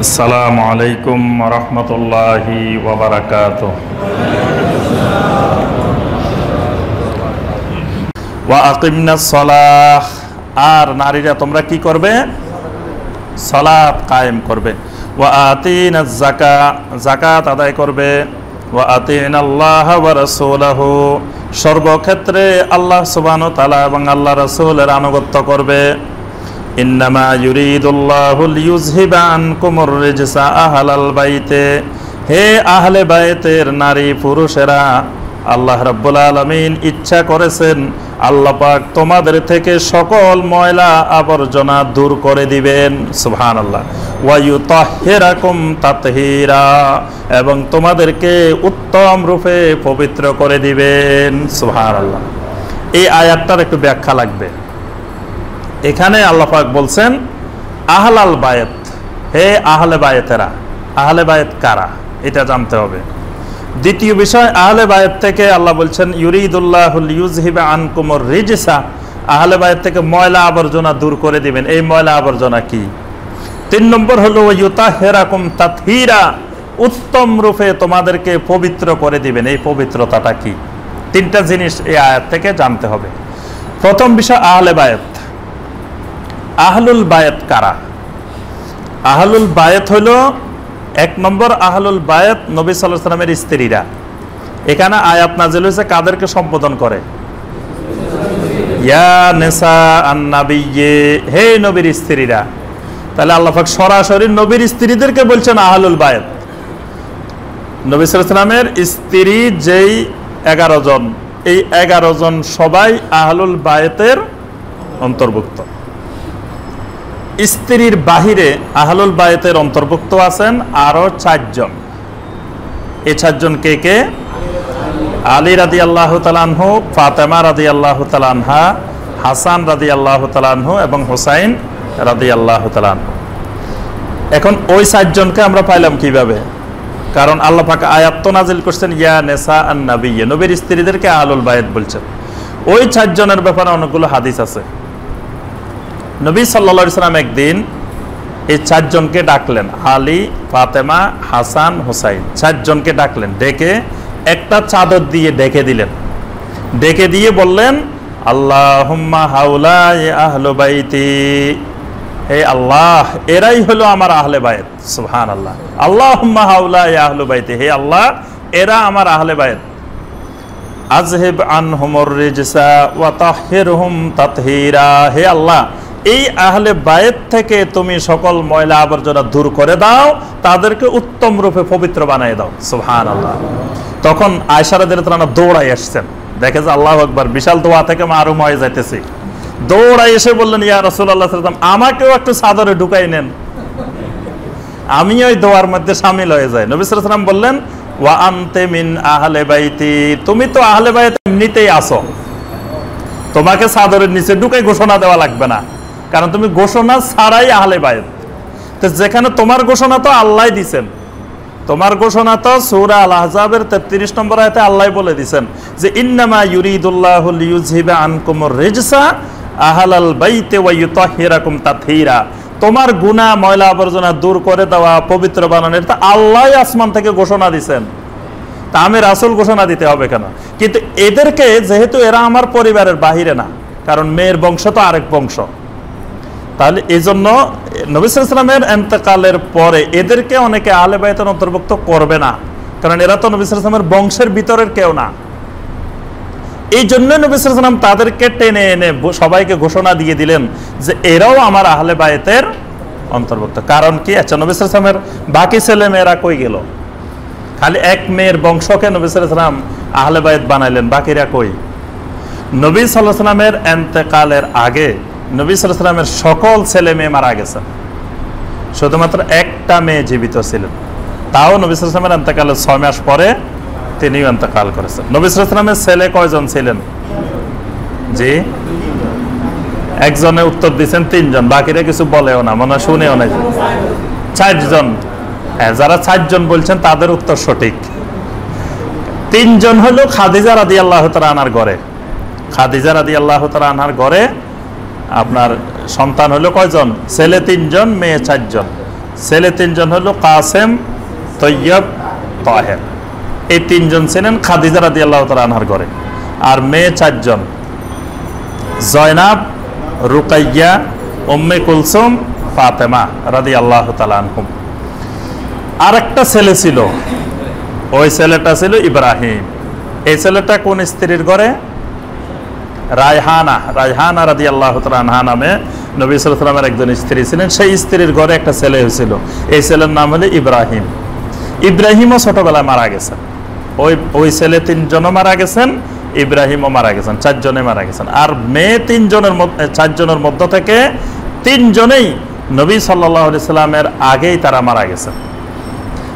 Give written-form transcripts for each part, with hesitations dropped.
আসসালামু আলাইকুম ওয়া রাহমাতুল্লাহি ওয়া বারাকাতুহু। ওয়া আকিমনাস সালাহ, আর নারীরা তোমরা কি করবে? সালাত কায়েম করবে। ওয়া আতিনাজ যাকাত, যাকাত আদায় করবে। ওয়া আতিনাল্লাহ ওয়া রাসূলাহু, সর্বক্ষেত্রে আল্লাহ সুবহানাহু ওয়া তাআলা এবং আল্লাহ রাসূলের আনুগত্য করবে। ইন্নামা ইউরিদুল্লাহু লিইউযহিবা আনকুমুর রিজসা আহলাল বাইতে, হে আহলে বাইতের নারী পুরুষেরা, আল্লাহ রাব্বুল আলামিন ইচ্ছা করেছেন আল্লাহ পাক তোমাদের থেকে সকল ময়লা আবর্জনা দূর করে দিবেন। সুবহানাল্লাহ। ওয়া ইউতাহহিরাকুম তাতহীরা, এবং তোমাদেরকে উত্তম রূপে পবিত্র করে দিবেন। সুবহানাল্লাহ। এই আয়াতটার একটু ব্যাখ্যা লাগবে। এখানে আল্লাহ পাক বলছেন আহলাল বায়েত, হে আহলে বায়েতেরা। আহলে বায়েত কারা এটা জানতে হবে। দ্বিতীয় বিষয়, আহলে বায়েত থেকে আল্লাহ বলছেন ইউরিদুল্লাহু লিইউযহিবা আনকুমুর রিজসা, আহলে বায়েত থেকে ময়লা আবর্জনা দূর করে দিবেন। এই ময়লা আবর্জনা কি? 3 নম্বর হলো ইউতাহহিরাকুম তাতহীরা, উত্তম রূপে তোমাদেরকে পবিত্র করে দিবেন। এই পবিত্রতাটা কি? 3টা জিনিস এই আয়াত থেকে জানতে হবে। প্রথম বিষয়, আহলে বায়েত। আহলুল বায়েত কারা? আহলুল বায়েত হলো 1 নম্বর, আহলুল বায়েত নবী সাল্লাল্লাহু আলাইহি ওয়াসাল্লামের স্ত্রীরা। এখানে আয়াত নাযিল হয়েছে কাদেরকে সম্বোধন করে? ইয়া নিসা আন-নাবিয়্যে, হে নবীর স্ত্রীরা। তাহলে আল্লাহ পাক সরাসরি নবীর স্ত্রীদেরকে বলছেন আহলুল বায়েত। নবী সাল্লাল্লাহু আলাইহি ওয়াসাল্লামের স্ত্রী যেই 11 জন, এই 11 জন সবাই আহলুল বায়েতের অন্তর্ভুক্ত। স্ত্রীর বাহিরে আহলুল বায়েতের অন্তর্ভুক্ত আছেন আরো 4 জন। এই 4 জন কে কে? আলী রাদিয়াল্লাহু তাআলা আনহু, ফাতেমা রাদিয়াল্লাহু তাআলা আনহা, হাসান রাদিয়াল্লাহু তাআলা আনহু এবং হুসাইন রাদিয়াল্লাহু তাআলা আনহু। এখন ওই 4 জনকে আমরা পাইলাম কিভাবে? কারণ আল্লাহ পাক আয়াত তো নাযিল করছেন ইয়া নিসা আন-নাবিয়্যে, নবীর স্ত্রীদেরকে আহলুল বায়েত বলছেন। ওই 4 জনের ব্যাপারে অনেকগুলো হাদিস আছে। নবী সাল্লাল্লাহু আলাইহি ওয়াসাল্লাম একদিন এই 4 জনকে ডাকলেন, আলী, ফাতেমা, হাসান, হুসাইন, 4 জনকে ডাকলেন। ডেকে একটা চাদর দিয়ে ডেকে দিলেন। ডেকে দিয়ে বললেন আল্লাহুম্মা হাউলাই আহলু বাইতি, হে আল্লাহ এরাই হলো আমার আহলে বায়েত। সুবহানাল্লাহ। আল্লাহুম্মা হাউলাই আহলু বাইতি, হে আল্লাহ এরা আমার আহলে বায়েত। আযহিব আনহুমুর রিজসা ওয়া তাহহিরহুম তাতহীরা, হে আল্লাহ এই আহলে বায়েত থেকে তুমি সকল ময়লা আবর্জনা দূর করে দাও, তাদেরকে উত্তম রূপে পবিত্র বানিয়ে দাও। সুবহানাল্লাহ। তখন আয়েশা রাদিয়াল্লাহু তাআলা দৌড়াই আসছেন, দেখে যে আল্লাহু আকবার, বিশাল দোয়া থেকে মারুম হয়ে যাইতেছে। দৌড়াই এসে বললেন ইয়া রাসূলুল্লাহ সাল্লাল্লাহু আলাইহি ওয়াসাল্লাম, আমাকেও একটু চাদরে ঢুকাই নেন, আমি ওই দোয়ার মধ্যে শামিল হয়ে যাই। নবী সাল্লাল্লাহু আলাইহি ওয়াসাল্লাম বললেন ওয়া আনতে মিন আহলে বাইতি, তুমি তো আহলে বায়েত এমনিতেই আসো, তোমাকে চাদরের নিচে ঢুকাই ঘোষণা দেওয়া লাগবে না, কারণ তুমি ঘোষণা ছাড়াই আহলে বায়েত। তো যেখানে তোমার ঘোষণা তো আল্লাহ দিছেন, তোমার ঘোষণা তো সূরা আল আহজাবের 33 নম্বর আয়াতে আল্লাহ বলে দিছেন যে ইন্নামা ইউরিদুল্লাহু লিইউযহিবা আনকুমুর রিজসা আহলাল বাইতি ওয়া ইউতাহহিরাকুম তাতহীরা, তোমার গুনাহ ময়লা আবর্জনা দূর করে দেওয়া, পবিত্র বানানোর তা আল্লাহ আসমান থেকে ঘোষণা দিছেন। তা আমি রাসূল ঘোষণা দিতে হবে কেন? কিন্তু এদেরকে, যেহেতু এরা আমার পরিবারের বাহিরে না, কারণ মেয়ের বংশ তো আরেক বংশ, তাহলে এই জন্য নবী সাল্লাল্লাহু আলাইহি ওয়াসাল্লামের ইন্তেকালের পরে এদেরকে অনেকে আহলে বায়েতের অন্তর্ভুক্ত করবে না, কারণ এরা তো নবী সাল্লাল্লাহু আলাইহি ওয়াসাল্লামের বংশের ভিতরের কেউ না। এই জন্য নবী সাল্লাল্লাহু আলাইহি ওয়াসাল্লাম তাদেরকে টেনে এনে সবাইকে ঘোষণা দিয়ে দিলেন যে এরাও আমার আহলে বায়েতের অন্তর্ভুক্ত। কারণ কি? আচ্ছা, নবী সাল্লাল্লাহু আলাইহি ওয়াসাল্লামের বাকি ছেলে মেয়েরা কই গেল? খালি এক মেয়ের বংশকে নবী সাল্লাল্লাহু আলাইহি ওয়াসাল্লাম আহলে বায়েত বানাইলেন, বাকিরা কই? নবী সাল্লাল্লাহু আলাইহি ওয়াসাল্লামের ইন্তেকালের আগে নবী সাল্লাল্লাহু আলাইহি ওয়াসাল্লামের সকল ছেলে মেয়ে মারা গেছেন, শুধুমাত্র একটা মেয়ে জীবিত ছিলেন। তাও নবী সাল্লাল্লাহু আলাইহি ওয়াসাল্লামের ইন্তেকালের 6 মাস পরে তিনিও ইন্তেকাল করেছেন। নবী সাল্লাল্লাহু আলাইহি ওয়াসাল্লামের ছেলে কয়জন ছিলেন? জি, একজনে উত্তর দিচ্ছেন 3 জন, বাকিরা কিছু বলেও না, মনে শুনেও না। 4 জন। হ্যাঁ, যারা 4 জন বলছেন তাদের উত্তর সঠিক। 3 জন হলো খাদিজা রাদিয়াল্লাহু তাআলা আনহার ঘরে। খাদিজা রাদিয়াল্লাহু তাআলা আনহার ঘরে আপনার সন্তান হলো কয়জন? ছেলে 3 জন, মেয়ে 4 জন। ছেলে 3 জন হলো কাসেম, তৈয়ব, তাহের। এই 3 জন ছিলেন খাদিজা রাদিয়াল্লাহু তাআলা আনহার ঘরে। আর মেয়ে 4 জন, জয়নাব, রুকাইয়া, উম্মে কুলসুম, ফাতেমা রাদিয়াল্লাহু তাআলা আনহুম। আরেকটা ছেলে ছিল, ওই ছেলেটা ছিল ইব্রাহিম। এই ছেলেটা কোন স্ত্রীর ঘরে? রায়হানা রাদিয়াল্লাহু তাআলা আনহা নামে নবী সাল্লাল্লাহু আলাইহি ওয়াসাল্লামের একজন স্ত্রী ছিলেন। সেই স্ত্রীর ঘরে একটা ছেলে হয়েছিল, এই ছেলের নাম হলো ইব্রাহিম। ইব্রাহিমও ছোটবেলায় মারা গেছেন। ওই ছেলে 3 জনও মারা গেছেন, ইব্রাহিমও মারা গেছেন, 4 জনে মারা গেছেন। আর মেয়ে 4 জনের মধ্য থেকে 3 জনেই নবী সাল্লাল্লাহু আলাইহি ওয়াসাল্লামের আগেই তারা মারা গেছেন।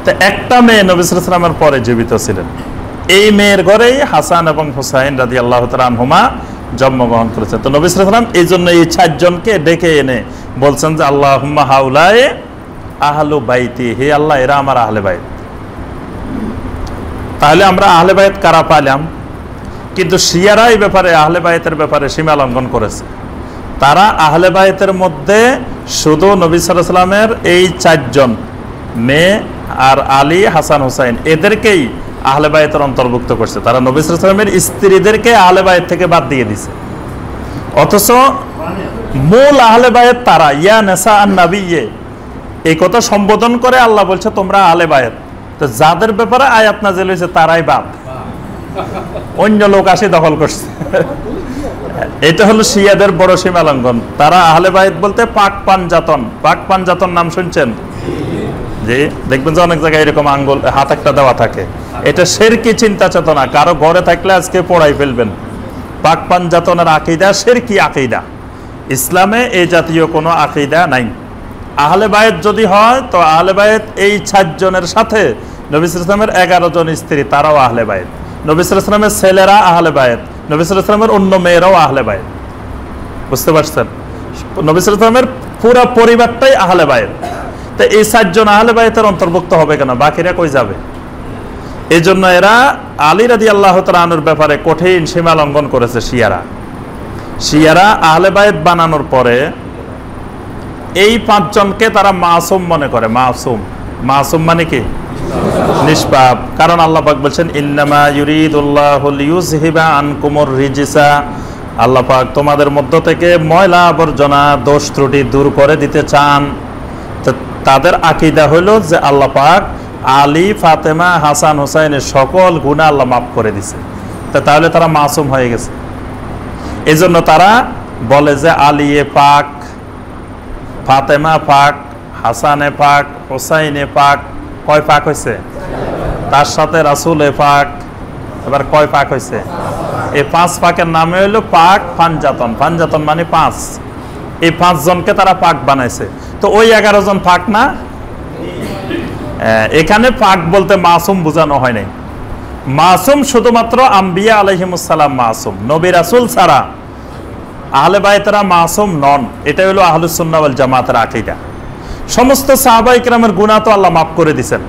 তো একটা মেয়ে নবী সাল্লাল্লাহু আলাইহি ওয়াসাল্লামের পরে জীবিত ছিলেন। এই মেয়ের ঘরেই হাসান এবং হুসাইন রাদিয়াল্লাহু তাআলা আনহুমা জন্মগ্রহণ করেছেন। তো নবী সাল্লাল্লাহু আলাইহি ওয়াসাল্লাম এই জন্য এই 4 জনকে ডেকে এনে বলছেন যে আল্লাহুম্মা হাউলাই আহলু বাইতি, হে আল্লাহ এরা আমার আহলে বাইত। তাহলে আমরা আহলে বাইত কারা পাইলাম? কিন্তু শিয়ারা এই ব্যাপারে, আহলে বাইতের ব্যাপারে সীমা লঙ্ঘন করেছে। তারা আহলে বাইতের মধ্যে শুধু নবী সাল্লাল্লাহু আলাইহি ওয়াসাল্লামের এই 4 জন মেয়ে আর আলী, হাসান, হুসাইন এদেরকেই আহলে বাইতের অন্তর্ভুক্ত করছে। তারা নবী সাল্লাল্লাহু আলাইহি ওয়াসাল্লামের স্ত্রীদেরকে আহলে বাইত থেকে বাদ দিয়ে দিছে। অথচ মূল আহলে বাইত তারা, ইয়া নেসা আন নবিয়্যে, এই কথা সম্বোধন করে আল্লাহ বলছে তোমরা আহলে বাইত। তো যাদের ব্যাপারে আয়াত নাযিল হয়েছে তারাই বাদ, অন্য লোক আসে দখল করছে। এটা হলো শিয়াদের বড় সীমা লঙ্ঘন। তারা আহলে বাইত বলতে পাক পাঞ্জাতন, পাক পাঞ্জাতন নাম শুনছেন? যে দেখবেন যে অনেক জায়গায় এরকম আঙ্গুল হাত একটা দেওয়া থাকে, এটা শিরকি চিন্তা চেতনা। কারো ঘরে থাকলে আজকে পড়াই ফেলবেন। পাক পাঞ্জাতনের আকীদা শিরকি আকীদা। ইসলামে এই জাতীয় কোনো আকীদা নাই। আহলে বাইত যদি হয় তো আহলে বাইত এই 4 জনের সাথে নবী সাল্লাল্লাহু আলাইহি ওয়াসাল্লামের 11 জন স্ত্রী তারাও আহলে বাইত, নবী সাল্লাল্লাহু আলাইহি ওয়াসাল্লামের ছেলেরা আহলে বাইত, নবী সাল্লাল্লাহু আলাইহি ওয়াসাল্লামের অন্য মেয়েরাও আহলে বাইত। বুঝতে পারছেন? নবী সাল্লাল্লাহু আলাইহি ওয়াসাল্লামের পুরো পরিবারটাই আহলে বাইত। তো এই 4 জন আহলে বাইতের অন্তর্ভুক্ত হবে কেন? বাকিরা কই যাবে? এই জন্য এরা আলী রাদিয়াল্লাহু তাআলা আনহুর ব্যাপারে কঠিন সীমা লঙ্ঘন করেছে শিয়ারা আহলে বাইত বানানোর পরে এই 5 জনকে তারা মাসুম মনে করে। মাসুম মানে কি? নিষ্পাপ। কারণ আল্লাহ পাক বলেছেন ইন্নামা ইউরিদুল্লাহু লিইউযহিবা আনকুমুর রিজসা, আল্লাহ পাক তোমাদের মধ্য থেকে ময়লা আবর্জনা দোষ ত্রুটি দূর করে দিতে চান। তো তাদের আকীদা হলো যে আল্লাহ পাক আলী, ফাতেমা, হাসান, হুসাইনের সকল গুনাহ আল্লাহ মাফ করে দিয়েছে। তো তাহলে তারা মাসুম হয়ে গেছে। এই জন্য তারা বলে যে আলী এ পাক, ফাতেমা পাক, হাসানে পাক, হুসাইনে পাক। কয় পাক হয়েছে? তার সাথে রাসূলে পাক। এবার কয় পাক হয়েছে? এই 5 পাকের নামে হলো পাক পাঞ্জাতন। পাঞ্জাতন মানে 5। এই 5 জনকে তারা পাক বানাইছে। তো ওই 11 জন পাক না? এখানে পাক বলতে মাসুম বোঝানো হয় নাই। মাসুম শুধুমাত্র আম্বিয়া আলাইহিমুস সালাম মাসুম, নবী রাসূল ছাড়া আহলে বাইতরা মাসুম নন। এটা হলো আহলুস সুন্নাহ ওয়াল জামাতের আকীদা। সমস্ত সাহাবায়ে কেরামের গুনাহ তো আল্লাহ মাফ করে দিয়েছেন।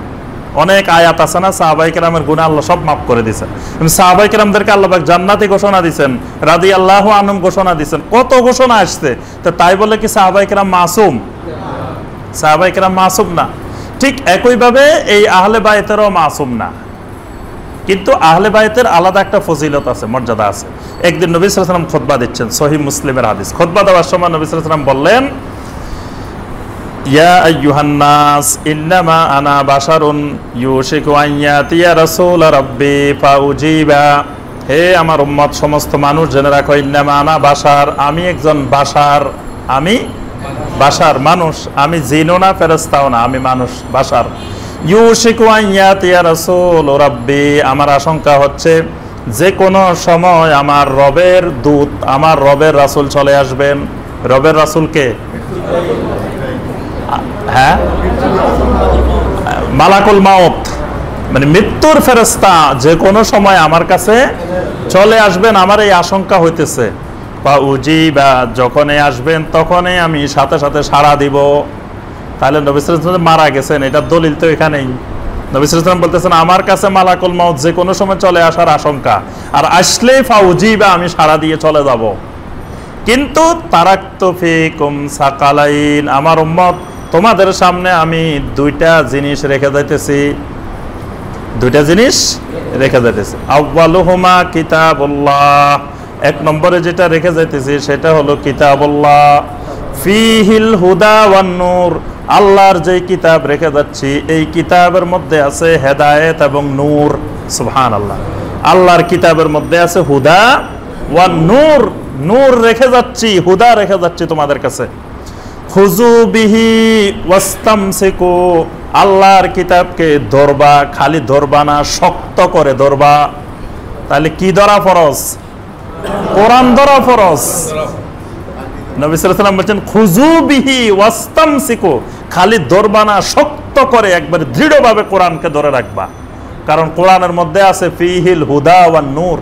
অনেক আয়াত আছে না, সাহাবায়ে কেরামের গুনাহ আল্লাহ সব মাফ করে দিয়েছেন। সাহাবায়ে কেরামদেরকে আল্লাহ পাক জান্নাতি ঘোষণা দিয়েছেন, রাদিয়াল্লাহু আনহুম ঘোষণা দিয়েছেন, কত ঘোষণা আসছে। তো তাই বলে কি সাহাবায়ে কেরাম মাসুম? সাহাবায়ে কেরাম মাসুম না। ঠিক একইভাবে এই আহলে বাইতেরও মাসুম না। কিন্তু আহলে বাইতের আলাদা একটা ফজিলত আছে, মর্যাদা আছে। একদিন নবী সাল্লাল্লাহু আলাইহি ওয়াসাল্লাম খুতবা দিচ্ছেন, সহিহ মুসলিমের হাদিস। খুতবা দেওয়ার সময় নবী সাল্লাল্লাহু আলাইহি ওয়াসাল্লাম বললেন, ইয়া আইয়ুহান নাস ইন্নামা আনা বাশারুন ইউশিকু আন ইয়াতিয়া রাসূল রাব্বি ফাউজিবা। হে আমার উম্মত, সমস্ত মানুষ জেনে রাখো, ইন্নামা আনা বাশার, আমি একজন বাশার। আমি বাশার, মানুষ। আমি জিনও না, ফেরেশতাও না, আমি মানুষ, বাশার। ইউশিকু আন ইয়াতিয়া রাসূল রাব্বি, আমার আশঙ্কা হচ্ছে যে কোনো সময় আমার রবের দূত, আমার রবের রাসূল চলে আসবেন। রবের রাসূল কে? হ্যাঁ, মালাকুল মাউত, মানে মৃত্যুর ফেরেশতা যে কোনো সময় আমার কাছে চলে আসবেন, আমার এই আশঙ্কা হইতেছে। ফাউজিবা, যখনই আসবেন তখনই আমি সাথে সাথে সাড়া দিব। তাহলে নবী সাল্লাল্লাহু আলাইহি ওয়াসাল্লাম মারা গেছেন, এটা দলিল তো এখানেই। নবী সাল্লাল্লাহু আলাইহি ওয়াসাল্লাম বলতেছেন আমার কাছে মালাকুল মাউত যে কোনো সময় চলে আসার আশঙ্কা, আর আসলেই ফাউজিবা, আমি সাড়া দিয়ে চলে যাব। কিন্তু তারাকতু ফীকুম সাকালাইন, আমার উম্মত তোমাদের সামনে আমি দুইটা জিনিস রেখে যাইতেছি, আউয়ালুহুমা কিতাবুল্লাহ, এক নম্বরে যেটা রেখে যাইতেছি সেটা হলো কিতাবুল্লাহ, ফিহিল হুদা ওয়ান নূর, আল্লাহর যে কিতাব রেখে যাচ্ছি এই কিতাবের মধ্যে আছে হেদায়েত এবং নূর। সুবহানাল্লাহ, আল্লাহর কিতাবের মধ্যে আছে হুদা ওয়ান নূর, নূর রেখে যাচ্ছি, হুদা রেখে যাচ্ছি তোমাদের কাছে। খুযু বিহি ওয়াস্তামসিকু, আল্লাহর কিতাবকে ধরবা, খালি ধরবা না, শক্ত করে ধরবা। তাহলে কি ধরা ফরজ? কোরআন ধরা ফরজ। নবী সাল্লাল্লাহু আলাইহি ওয়াসাল্লাম বলেন খুযু বিহি ওয়াস্তামসিকু, খালি ধরবা না, শক্ত করে একবার দৃঢ়ভাবে কোরআনকে ধরে রাখবা, কারণ কোরআনের মধ্যে আছে ফিহিল হুদা ওয়ান নূর।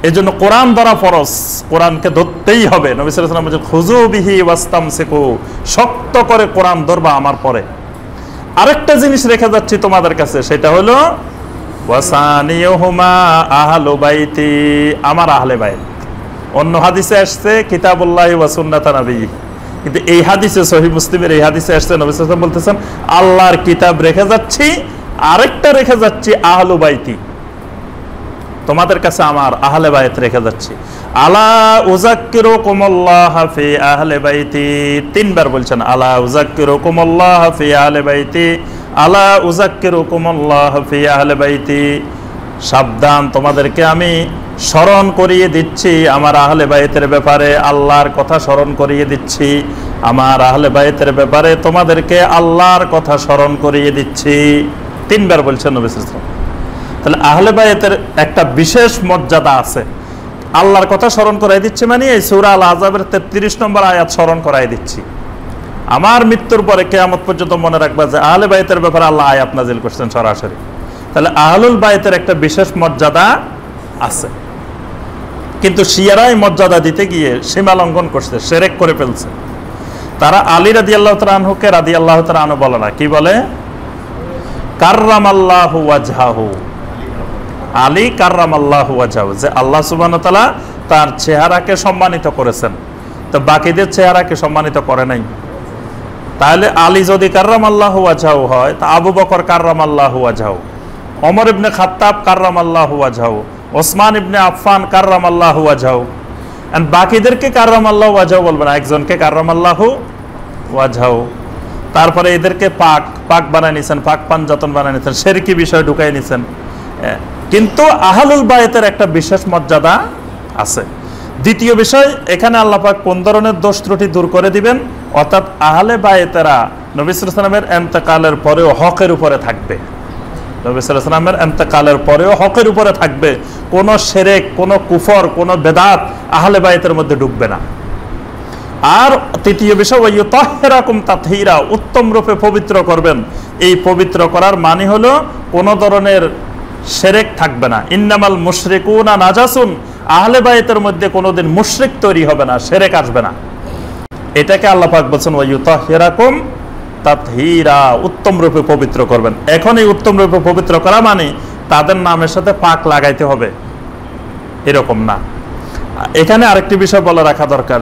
এজন্য কোরআন ধরা ফরজ, কোরআনকে ধরতেই হবে। নবী সাল্লাল্লাহু আলাইহি ওয়াসাল্লাম বলেন খুযু বিহি ওয়াস্তামসিকু, শক্ত করে কোরআন ধরবা আমার পরে। আরেকটা জিনিস রেখে যাচ্ছি তোমাদের কাছে, সেটা হলো ওয়াসানিয়ুহুমা আহলু বাইতি, আমার আহলে বাইত। অন্য হাদিসে আসছে কিতাবুল্লাহি ওয়া সুন্নাত নবী, কিন্তু এই হাদিসে সহিহ মুসলিমের এই হাদিসে আসছে নবী সাল্লাল্লাহু আলাইহি ওয়াসাল্লাম বলতেছেন আল্লাহর কিতাব রেখে যাচ্ছি, আরেকটা রেখে যাচ্ছি আহলু বাইতি, তোমাদের কাছে আমার আহলে বাইত রেখে যাচ্ছি। আলা উযাক্কিরুকুমুল্লাহ ফি আহলি বাইতি, তিনবার বলছেন আলা উযাক্কিরুকুমুল্লাহ ফি আহলি বাইতি, আলা উযাক্কিরুকুমুল্লাহ ফি আহলি বাইতি, সাবধান, তোমাদেরকে আমি স্মরণ করিয়ে দিচ্ছি আমার আহলে বাইতের ব্যাপারে, আল্লাহর কথা স্মরণ করিয়ে দিচ্ছি, আমার আহলে বাইতের ব্যাপারে তোমাদেরকে আল্লাহর কথা স্মরণ করিয়ে দিচ্ছি। তিনবার বলছেন নবী সাল্লাল্লাহু আলাইহি ওয়াসাল্লাম। তাহলে আহলে বাইতের একটা বিশেষ মর্যাদা আছে। আল্লাহর কথা স্মরণ করাই দিচ্ছে মানে এই সূরা আল আহজাবের 33 নম্বর আয়াত স্মরণ করাই দিচ্ছি। আমার মৃত্যুর পরে কিয়ামত পর্যন্ত মনে রাখবা যে আহলে বাইতের ব্যাপারে আল্লাহ আয়াত নাজিল করছেন সরাসরি। তাহলে আহলুল বাইতের একটা বিশেষ মর্যাদা আছে, কিন্তু শিয়ারা এই মর্যাদা দিতে গিয়ে সীমা লঙ্ঘন করছে, শিরক করে ফেলছে। তারা আলী রাদিয়াল্লাহু তাআলা আনহুকে রাদিয়াল্লাহু তাআলা আনহু বলে না, কি বলে? কাররামাল্লাহু ওয়াজহাহু, আলী কাররামাল্লাহু ওয়াজহাহু, যে আল্লাহ সুবহানাহু ওয়া তাআলা তার চেহারাকে সম্মানিত করেছেন, তো বাকিদের চেহারাকে সম্মানিত করে নাই। তাহলে আলী যদি কাররামাল্লাহু ওয়াজহাহু হয়, তা আবু বকর কাররামাল্লাহু ওয়াজহাহু, ওমর ইবনে খাত্তাব কাররামাল্লাহু ওয়াজহাহু, ওসমান ইবনে আফফান কাররামাল্লাহু ওয়াজহাহু, এন্ড বাকিদেরকে কাররামাল্লাহু ওয়াজহাহু বলবেন না, একজনকে কাররামাল্লাহু ওয়াজহাহু। তারপরে এদেরকে পাক পাক বানায় নিছেন, পাক পাঞ্জাতন বানায় নিছেন, শিরকি বিষয় ঢুকাই নিছেন। কিন্তু আহলুল বাইতের একটা বিশেষ মর্যাদা আছে। দ্বিতীয় বিষয়, এখানে আল্লাহ পাক কোন ধরনের দোষ ত্রুটি দূর করে দিবেন, অর্থাৎ আহলে বাইতেরা নবী সাল্লাল্লাহু আলাইহি ওয়াসাল্লামের ইন্তেকালের পরেও হকের উপরে থাকবে, নবী সাল্লাল্লাহু আলাইহি ওয়াসাল্লামের ইন্তেকালের পরেও হকের উপরে থাকবে, কোনো শিরক, কোনো কুফর, কোনো বেদাত আহলে বাইতের মধ্যে ঢুকবে না। আর তৃতীয় বিষয় ওয়ায়ুতাহহিরাকুম তাতহীরা, উত্তম রূপে পবিত্র করবেন। এই পবিত্র করার মানে হলো কোনো ধরনের শিরক থাকবে না। ইন্নামাল মুশরিকুনা নাজাসুন, আহলে বাইতের মধ্যে কোনোদিন মুশরিক তৈরি হবে না, শিরক আসবে না। এটাকে আল্লাহ পাক বলেন ওয়ায়ুতাহহিরাকুম তাতহীরা, উত্তম রূপে পবিত্র করবেন। এখন এই উত্তম রূপে পবিত্র করা মানে তাদের নামের সাথে পাক লাগাইতে হবে এরকম না। এখানে আরেকটি বিষয় বলে রাখা দরকার।